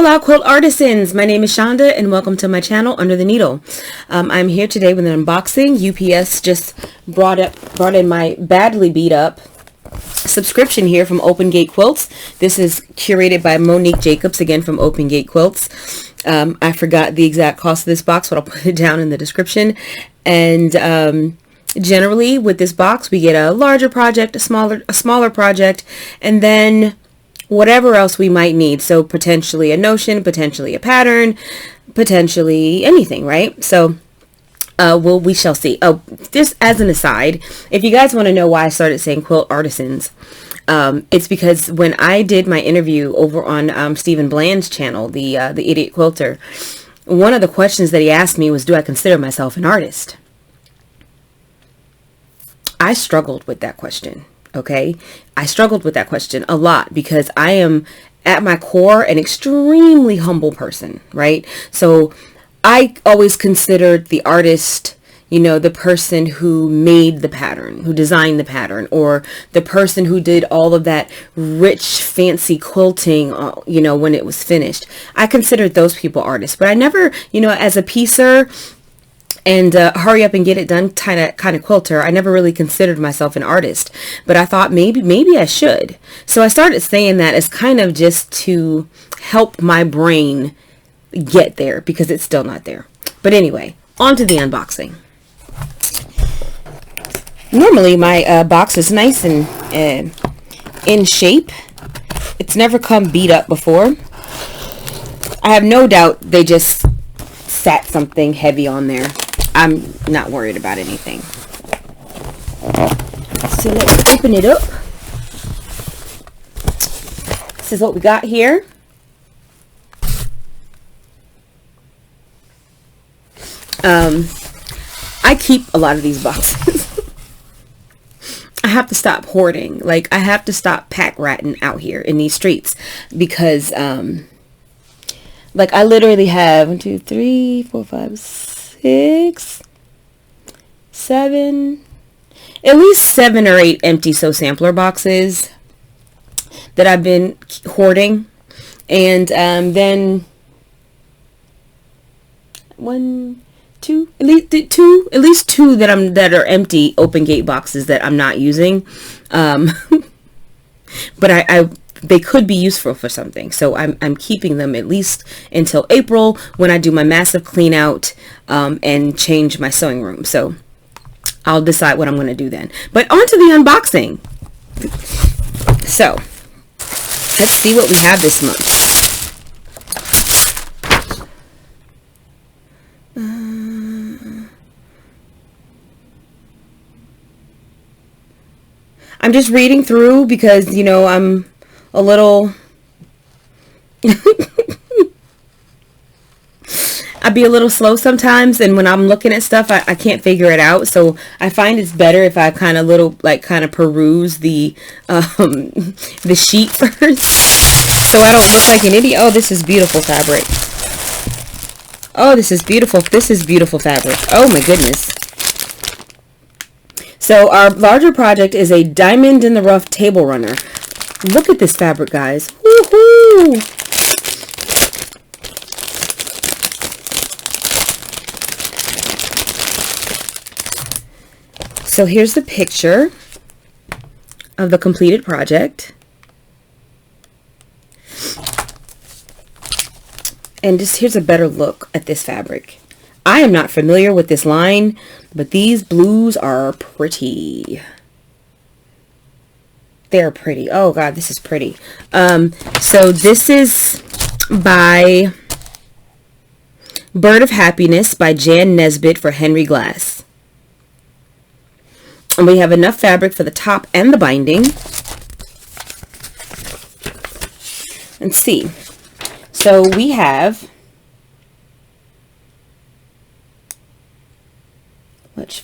Hola quilt artisans, my name is Shonda and welcome to my channel Under the Needle. I'm here today with an unboxing. UPS just brought in my badly beat up subscription here from Open Gate Quilts. This is curated by Monique Jacobs, again from Open Gate Quilts. I forgot the exact cost of this box, but I'll put it down in the description. And generally with this box we get a larger project, a smaller project, and then whatever else we might need. So potentially a notion, potentially a pattern, potentially anything, right? So we shall see. Oh, just as an aside, if you guys want to know why I started saying quilt artisans, it's because when I did my interview over on Stephen Bland's channel, the Idiot Quilter, one of the questions that he asked me was, do I consider myself an artist? I struggled with that question. Okay, I struggled with that question a lot because I am at my core an extremely humble person, right? So I always considered the artist, you know, the person who made the pattern, who designed the pattern, or the person who did all of that rich, fancy quilting, you know, when it was finished. I considered those people artists, but I never, you know, as a piecer and hurry up and get it done kind of quilter, I never really considered myself an artist, but I thought maybe I should. So I started saying that as kind of just to help my brain get there, because it's still not there. But anyway, on to the unboxing. Normally my box is nice and in shape. It's never come beat up before. I have no doubt they just sat something heavy on there. I'm not worried about anything. So let's open it up. This is what we got here. I keep a lot of these boxes. I have to stop hoarding. Like, I have to stop pack ratting out here in these streets because like I literally have 1, 2, 3, 4, 5, 6, 7, at least 7 or 8 empty So Sampler boxes that I've been hoarding, and then 1, 2, at least two that are empty Open Gate boxes that I'm not using, but they could be useful for something, so I'm keeping them at least until April, when I do my massive clean out and change my sewing room. So I'll decide what I'm going to do then. But on to the unboxing. So let's see what we have this month. I'm just reading through because, you know, I'm a little I'd be a little slow sometimes, and when I'm looking at stuff I can't figure it out, so I find it's better if I kind of peruse the sheet first so I don't look like an idiot. Oh, this is beautiful fabric. Oh, this is beautiful. This is beautiful fabric. Oh my goodness. So our larger project is a diamond in the rough table runner. Look at this fabric, guys. Woohoo! So here's the picture of the completed project. And just here's a better look at this fabric. I am not familiar with this line, but these blues are pretty. They're pretty. Oh god, this is pretty. So this is by Bird of Happiness by Jan Nesbitt for Henry Glass. And we have enough fabric for the top and the binding. Let's see. So we have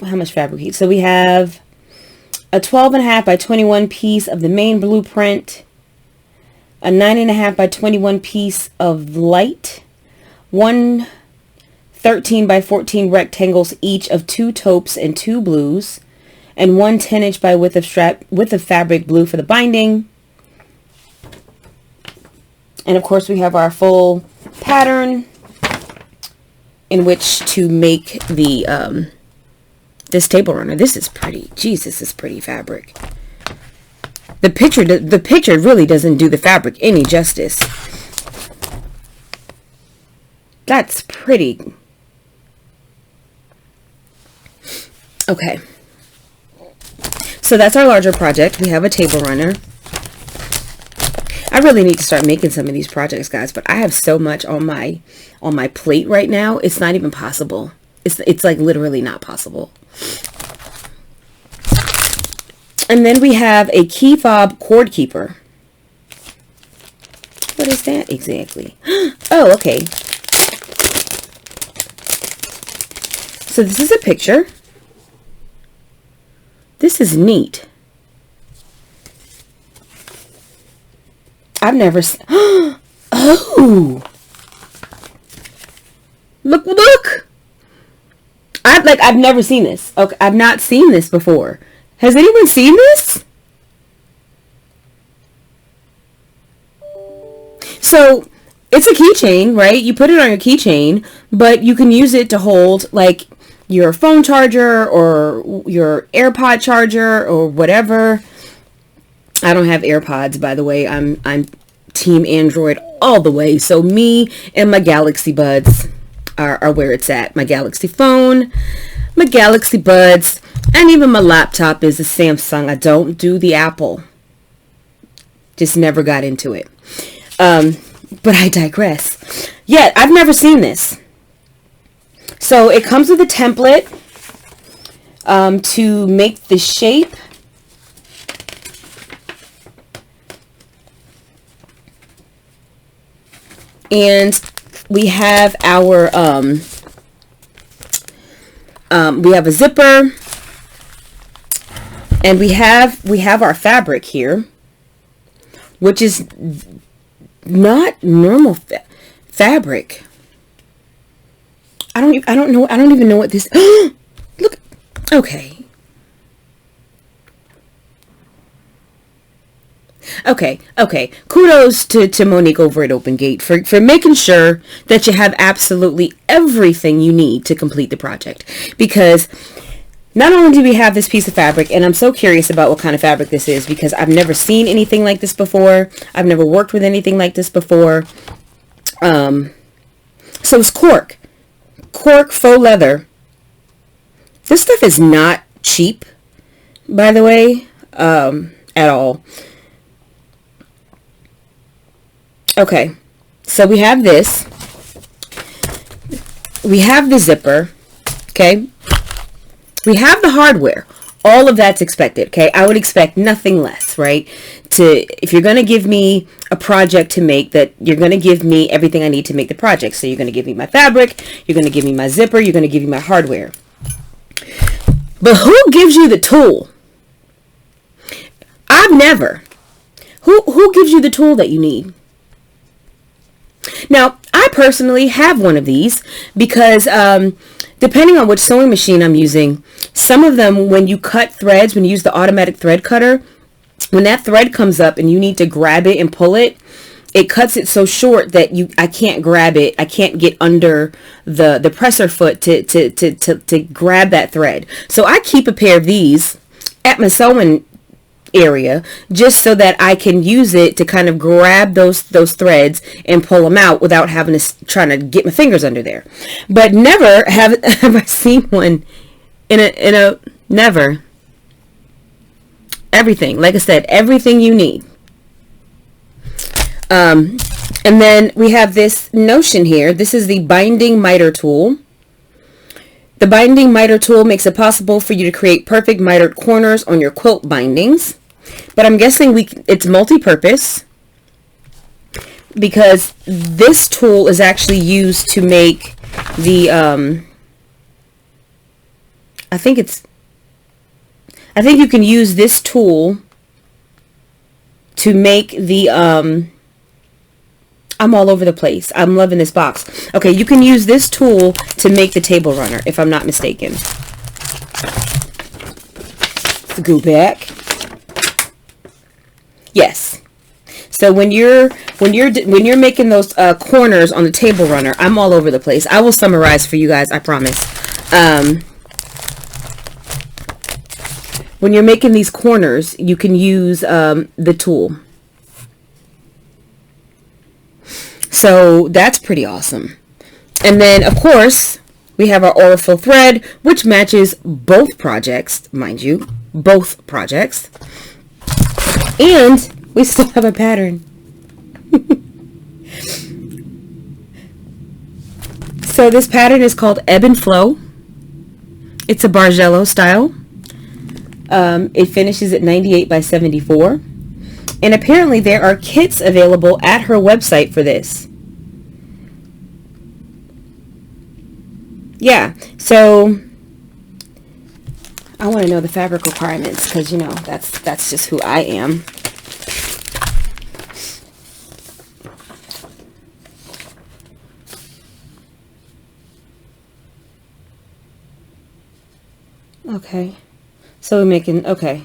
how much fabric? So we have a 12.5 by 21 piece of the main blueprint, a 9.5 by 21 piece of light, 1 13 by 14 rectangles each of 2 taupes and 2 blues, and 1 10-inch by width of fabric blue for the binding, And of course we have our full pattern in which to make the this table runner. This is pretty. Jeez, this is pretty fabric. The picture really doesn't do the fabric any justice. That's pretty. Okay. So that's our larger project. We have a table runner. I really need to start making some of these projects, guys, but I have so much on my plate right now. It's not even possible. It's like literally not possible. And then we have a key fob cord keeper. What is that exactly? Oh, okay. So this is a picture. This is neat. I've never seen. Oh, look. I've never seen this. Okay, I've not seen this before. Has anyone seen this? So it's a keychain, right? You put it on your keychain, but you can use it to hold like your phone charger or your AirPod charger or whatever. I don't have AirPods, by the way. I'm team Android all the way. So me and my Galaxy Buds are where it's at. My Galaxy phone, my Galaxy Buds, and even my laptop is a Samsung. I don't do the Apple. Just never got into it. But I digress. Yeah, I've never seen this. So it comes with a template to make the shape. And we have our we have a zipper, and we have our fabric here, which is not normal fabric. I don't even know what this. Look, okay. Okay. Kudos to Monique over at Open Gate for making sure that you have absolutely everything you need to complete the project. Because not only do we have this piece of fabric, and I'm so curious about what kind of fabric this is because I've never seen anything like this before. I've never worked with anything like this before. So it's cork faux leather. This stuff is not cheap, by the way, at all. Okay, so we have this. We have the zipper, okay? We have the hardware. All of that's expected, okay? I would expect nothing less, right? If you're going to give me a project to make, that you're going to give me everything I need to make the project. So you're going to give me my fabric, you're going to give me my zipper, you're going to give me my hardware. But who gives you the tool? I've never. Who gives you the tool that you need? Now, I personally have one of these because depending on which sewing machine I'm using, some of them, when you cut threads, when you use the automatic thread cutter, when that thread comes up and you need to grab it and pull it, it cuts it so short that I can't grab it. I can't get under the presser foot to grab that thread. So I keep a pair of these at my sewing area just so that I can use it to kind of grab those threads and pull them out without having to trying to get my fingers under there. But never have I seen one in a never. Everything, like I said, everything you need. And then we have this notion here. This is the binding miter tool. The binding miter tool makes it possible for you to create perfect mitered corners on your quilt bindings. But I'm guessing it's multi-purpose because this tool is actually used to make the I think you can use this tool to make the I'm all over the place. I'm loving this box. Okay, you can use this tool to make the table runner, if I'm not mistaken. Let's go back. Yes. So when you're making those corners on the table runner, I'm all over the place. I will summarize for you guys, I promise. When you're making these corners, you can use the tool. So that's pretty awesome. And then, of course, we have our Aurifil thread, which matches both projects, mind you, both projects. And we still have a pattern. So this pattern is called Ebb and Flow. It's a Bargello style. It finishes at 98 by 74. And apparently there are kits available at her website for this. Yeah, so I want to know the fabric requirements because, you know, that's just who I am. Okay, so we're making, okay.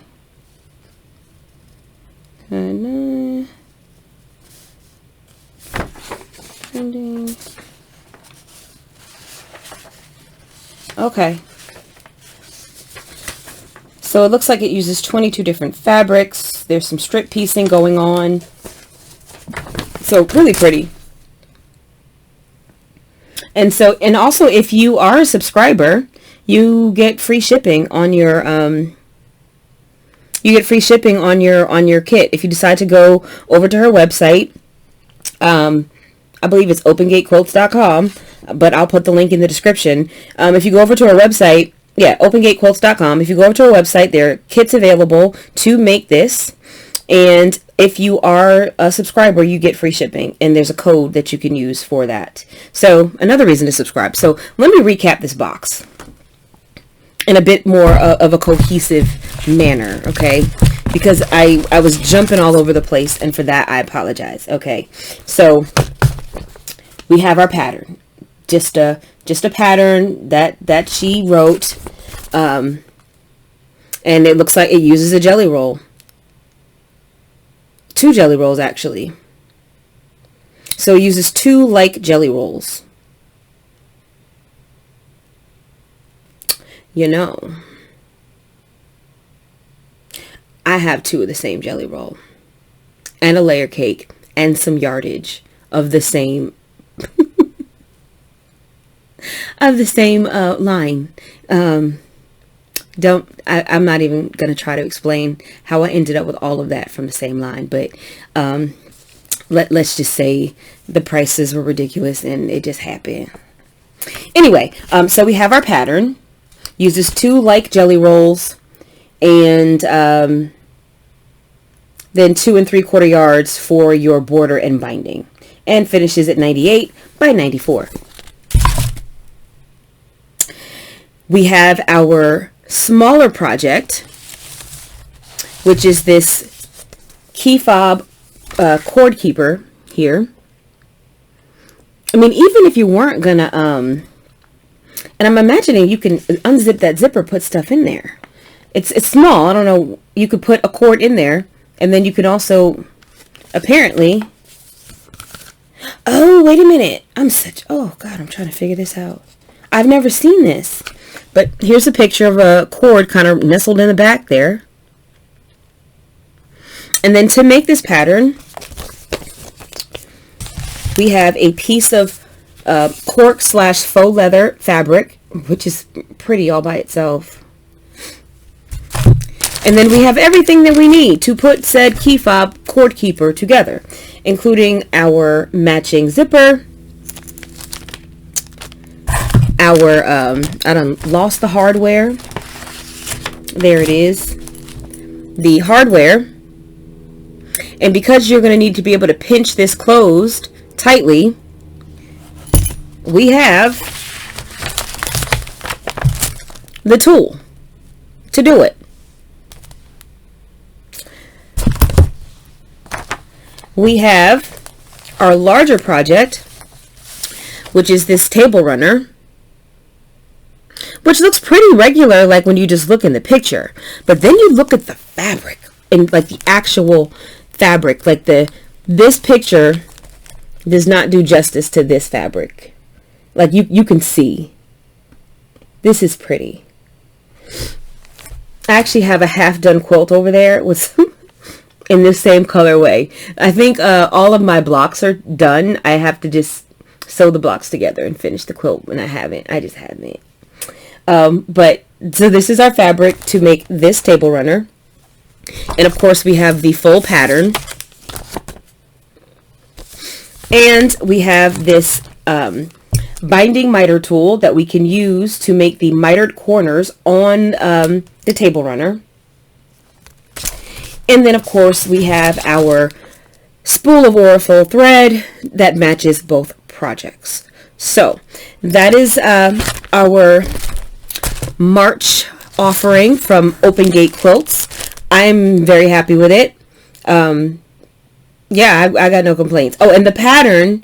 Okay. So it looks like it uses 22 different fabrics. There's some strip piecing going on. So really pretty. And so, and also if you are a subscriber, you get free shipping on your your kit if you decide to go over to her website. I believe it's opengatequilts.com, but I'll put the link in the description. If you go over to her website, yeah, opengatequilts.com. If you go over to her website, there are kits available to make this. And if you are a subscriber, you get free shipping, and there's a code that you can use for that. So another reason to subscribe. So let me recap this box in a bit more of a cohesive manner, okay? Because I was jumping all over the place, and for that I apologize. Okay, so we have our pattern, just a pattern that she wrote, and it looks like it uses a jelly roll, 2 jelly rolls actually. So it uses 2 like jelly rolls. You know, I have 2 of the same jelly roll and a layer cake and some yardage of the same line. I'm not even going to try to explain how I ended up with all of that from the same line, but let's just say the prices were ridiculous and it just happened. Anyway, so we have our pattern. Uses 2 like jelly rolls, and then 2 3/4 yards for your border and binding, and finishes at 98 by 94. We have our smaller project, which is this key fob cord keeper here. I mean, even if you weren't gonna and I'm imagining you can unzip that zipper, put stuff in there. It's small. I don't know. You could put a cord in there, and then you could also, apparently. Oh, wait a minute. Oh God, I'm trying to figure this out. I've never seen this. But here's a picture of a cord kind of nestled in the back there. And then to make this pattern, we have a piece of cork / faux leather fabric, which is pretty all by itself. And then we have everything that we need to put said key fob cord keeper together, including our matching zipper, our I done lost the hardware. There it is, the hardware. And because you're going to need to be able to pinch this closed tightly, we have the tool to do it. We have our larger project, which is this table runner, which looks pretty regular, like when you just look in the picture. But then you look at the fabric, and like the actual fabric, like the this picture does not do justice to this fabric. Like you can see. This is pretty. I actually have a half done quilt over there with in this same colorway. I think all of my blocks are done. I have to just sew the blocks together and finish the quilt when I haven't. I just haven't. But so this is our fabric to make this table runner. And of course we have the full pattern. And we have this binding miter tool that we can use to make the mitered corners on the table runner. And then of course we have our spool of Aurifil thread that matches both projects. So that is our March offering from Open Gate Quilts. I'm very happy with it. Yeah, I got no complaints. Oh, and the pattern,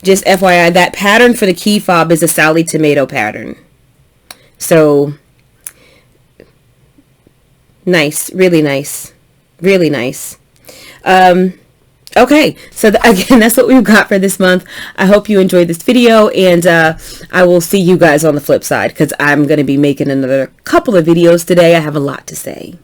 just FYI, that pattern for the key fob is a Sally Tomato pattern. So, nice. Really nice. Really nice. Okay, so again, that's what we've got for this month. I hope you enjoyed this video, and I will see you guys on the flip side, because I'm going to be making another couple of videos today. I have a lot to say.